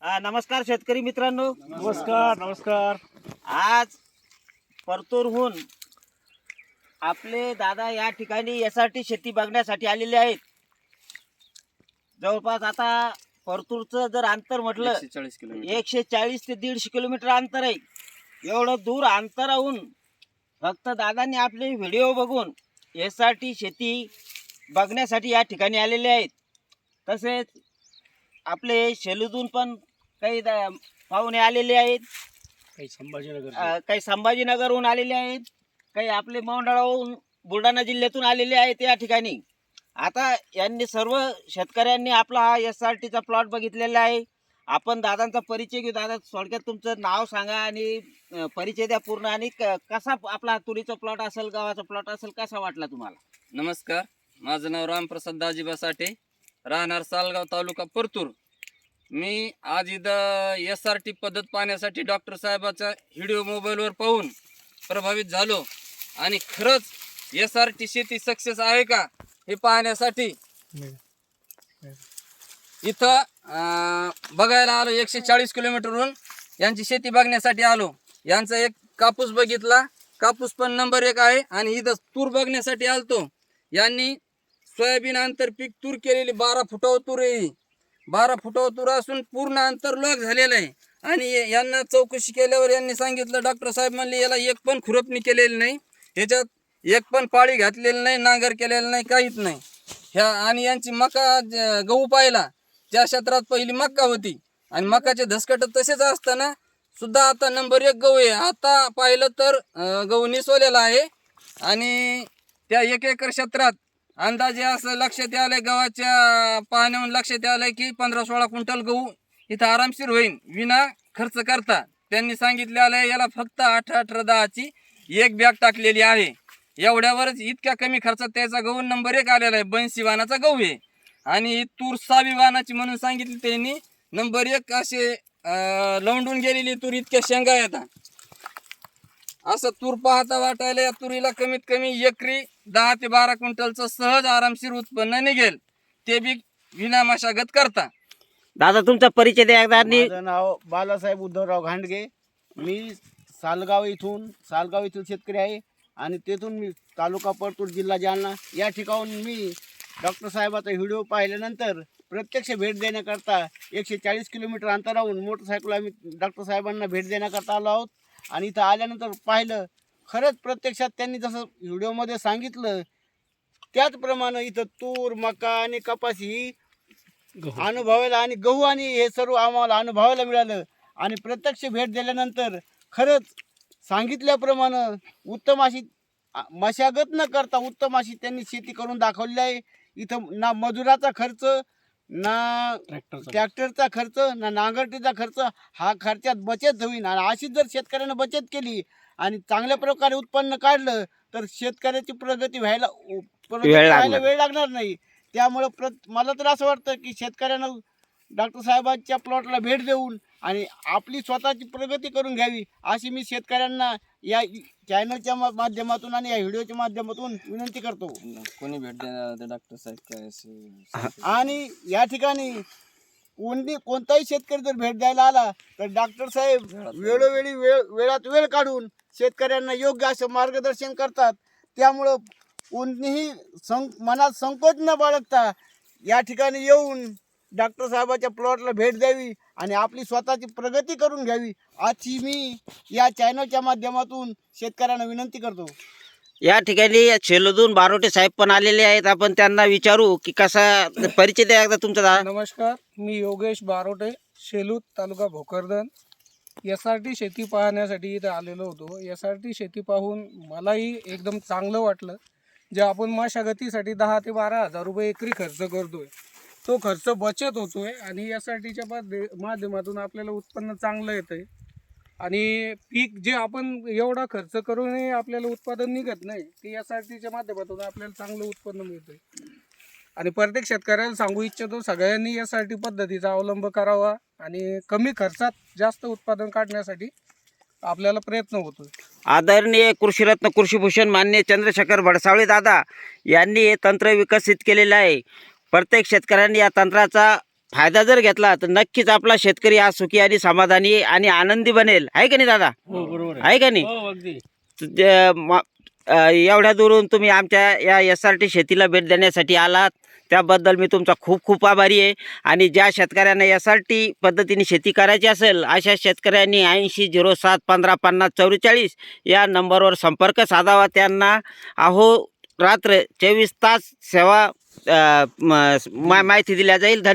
नमस्कार शेतकरी मित्रांनो. नमस्कार नमस्कार. आज परतूरहून आपले दादा या ठिकाणी SRT शेती बघण्यासाठी आलेले आहेत. जवळपास आता परतूरचं जर अंतर म्हटलं 140 ते 150 किलोमीटर अंतर आहे. एवढं दूर अंतराहून फक्त दादांनी आपले व्हिडिओ बघून SRT शेती बघण्यासाठी या ठिकाणी आलेले आहेत. तसेच आपले शेलूतून पण काही पाहुणे आलेले आहेत, काही संभाजीनगरहून आलेले आहेत, काही आपले मंडळाहून बुलढाणा जिल्ह्यातून आलेले आहेत या ठिकाणी. आता यांनी सर्व शेतकऱ्यांनी आपला हा SRTचा प्लॉट बघितलेला आहे. आपण दादांचा परिचय घेऊ. दादा, थोडक्यात तुमचं नाव सांगा आणि परिचय द्या पूर्ण, आणि कसा आपला तुरीचा प्लॉट असेल, गव्हाचा प्लॉट असेल, कसा वाटला तुम्हाला? नमस्कार, माझं नाव रामप्रसाद दाजीबा साठे, राहणार सालगाव, तालुका परतूर. मी आज इथं SRT पद्धत पाहण्यासाठी डॉक्टर साहेबाचा व्हिडिओ मोबाईलवर पाहून प्रभावित झालो आणि खरंच SRT शेती सक्सेस आहे का हे पाहण्यासाठी इथं बघायला आलो. 140 किलोमीटरहून यांची शेती बघण्यासाठी आलो. यांचा एक कापूस बघितला, कापूस पण नंबर 1 आहे. आणि इथं तूर बघण्यासाठी आलतो. यांनी सोयाबीन आंतरपीक तूर केलेली 12 फुटावर तूर आहे. 12 फुटावर तूर असून पूर्ण अंतर लॉक झालेलं आहे. आणि यांना चौकशी केल्यावर यांनी सांगितलं, डॉक्टर साहेब म्हणले याला एक पण खुरपणी केलेली नाही, याच्यात एक पण पाळी घातलेली नाही, नांगर केलेलं नाही, काहीच नाही. आणि यांची मका गहू पाहिला, ज्या क्षेत्रात पहिली मका होती आणि मकाचे धसकट तसेच असताना सुद्धा आता नंबर 1 गहू आहे. आता पाहिलं तर गहू निसवलेला आहे. आणि त्या 1 एकर क्षेत्रात अंदाजे असं लक्षात आलंय, गव्हाच्या पाहण्याहून लक्षात आलंय की 15-16 क्विंटल गहू इथं आरामशीर होईल विना खर्च करता. त्यांनी सांगितले आलंय याला फक्त 18-10ची एक बॅग टाकलेली आहे. एवढ्यावरच इतक्या कमी खर्चात त्याचा गहू नंबर 1 आलेला आहे. 82 वाणाचा गहू आहे. आणि तूर 6 वाणाची म्हणून सांगितली त्यांनी. नंबर 1 असे लवंडून गेलेली तूर, इतक्या शेंगा येतात. असं तूर पाहता वाटायला या तुरीला कमीत कमी एकरी 10 ते 12 क्विंटलचं सहज आरामशीर उत्पन्न निघेल, ते बी विना मशागत करता. दादा, तुमचा परिचय द्या एकदा. माझं नाव बालासाहेब उद्धवराव घांडगे. मी सालगाव इथून शेतकरी आहे आणि तेथून मी तालुका परतूर, जिल्हा जालना या ठिकाणून मी डॉक्टर साहेबाचा व्हिडिओ पाहिल्यानंतर प्रत्यक्ष भेट देण्याकरता 140 किलोमीटर अंतरावरून मोटरसायकल आम्ही डॉक्टर साहेबांना भेट देण्याकरता आलो आहोत. आणि इथं आल्यानंतर पाहिलं, खरंच प्रत्यक्षात त्यांनी जसं व्हिडिओमध्ये सांगितलं त्याचप्रमाणे इथं तूर, मका आणि कपास ही अनुभवायला आणि गहू आणि हे सर्व आम्हाला अनुभवायला मिळालं. आणि प्रत्यक्ष भेट दिल्यानंतर खरंच सांगितल्याप्रमाणे उत्तम अशी मशागत न करता उत्तम अशी त्यांनी शेती करून दाखवली आहे. इथं ना मजुराचा खर्च, ना ट्रॅक्टरचा खर्च, ना नांगरटीचा खर्च, हा खर्चात बचत होईल. आणि अशीच जर शेतकऱ्यानं बचत केली आणि चांगल्या प्रकारे उत्पन्न काढलं तर शेतकऱ्याची प्रगती व्हायला वेळ लागणार नाही. त्यामुळं मला तर असं वाटतं की शेतकऱ्यानं डॉक्टर साहेबांच्या प्लॉटला भेट देऊन आणि आपली स्वतःची प्रगती करून घ्यावी, अशी मी शेतकऱ्यांना या चॅनलच्या माध्यमातून आणि या व्हिडिओच्या माध्यमातून विनंती करतो. कोणी भेट देणार डॉक्टर साहेब काय? आणि या ठिकाणी कोणताही शेतकरी जर भेट द्यायला आला तर डॉक्टर साहेब वेळोवेळी वेळात वेळ काढून शेतकऱ्यांना योग्य असं मार्गदर्शन करतात. त्यामुळं कोणीही मनात संकोच न बाळगता या ठिकाणी येऊन डॉक्टर साहेबाच्या प्लॉटला भेट द्यावी आणि आपली स्वतःची प्रगती करून घ्यावी, अशी मी या चॅनलच्या माध्यमातून शेतकऱ्यांना विनंती करतो. या ठिकाणी शेलूतून बारोटे साहेब पण आलेले आहेत. आपण त्यांना विचारू की कसा परिचय द्या एकदा तुमचा दादा. नमस्कार, मी योगेश बारोटे, शेलूत, तालुका भोकरदन. SRT शेती पाहण्यासाठी इथं आलेलो होतो. SRT शेती पाहून मलाही एकदम चांगलं वाटलं. जे आपण मशागतीसाठी 10 ते 12 हजार रुपये एकरी खर्च करतोय, तो खर्च बचत होतोय आणि SRTच्या माध्यमातून आपल्याला उत्पन्न चांगलं येतंय. आणि पीक जे आपण एवढा खर्च करूनही आपल्याला उत्पादन निघत नाही, ते SRTच्या माध्यमातून आपल्याला चांगलं उत्पन्न मिळतंय. आणि प्रत्येक शेतकऱ्याला सांगू इच्छितो, सगळ्यांनी SRT पद्धतीचा अवलंब करावा आणि कमी खर्चात जास्त उत्पादन काढण्यासाठी आपल्याला प्रयत्न होतो. आदरणीय कृषीरत्न कृषीभूषण मान्य चंद्रशेखर भडसावळे दादा यांनी हे तंत्र विकसित केलेलं आहे. प्रत्येक शेतकऱ्यांनी या तंत्राचा फायदा जर घेतला तर नक्कीच आपला शेतकरी हा सुखी आणि समाधानी आणि आनंदी बनेल. आहे का नाही दादा? बरोबर आहे का नाही? अगदी एवढ्या दूरून तुम्ही आमच्या या SRT शेतीला भेट देण्यासाठी आलात त्याबद्दल मी तुमचा खूप खूप आभारी आहे. आणि ज्या शेतकऱ्यांना SRT पद्धतीने शेती करायची असेल अशा शेतकऱ्यांनी 8007155044 या नंबरवर संपर्क साधावा. त्यांना रात्र 24 तास सेवा माहिती दिल्या जाईल. धन्यवाद.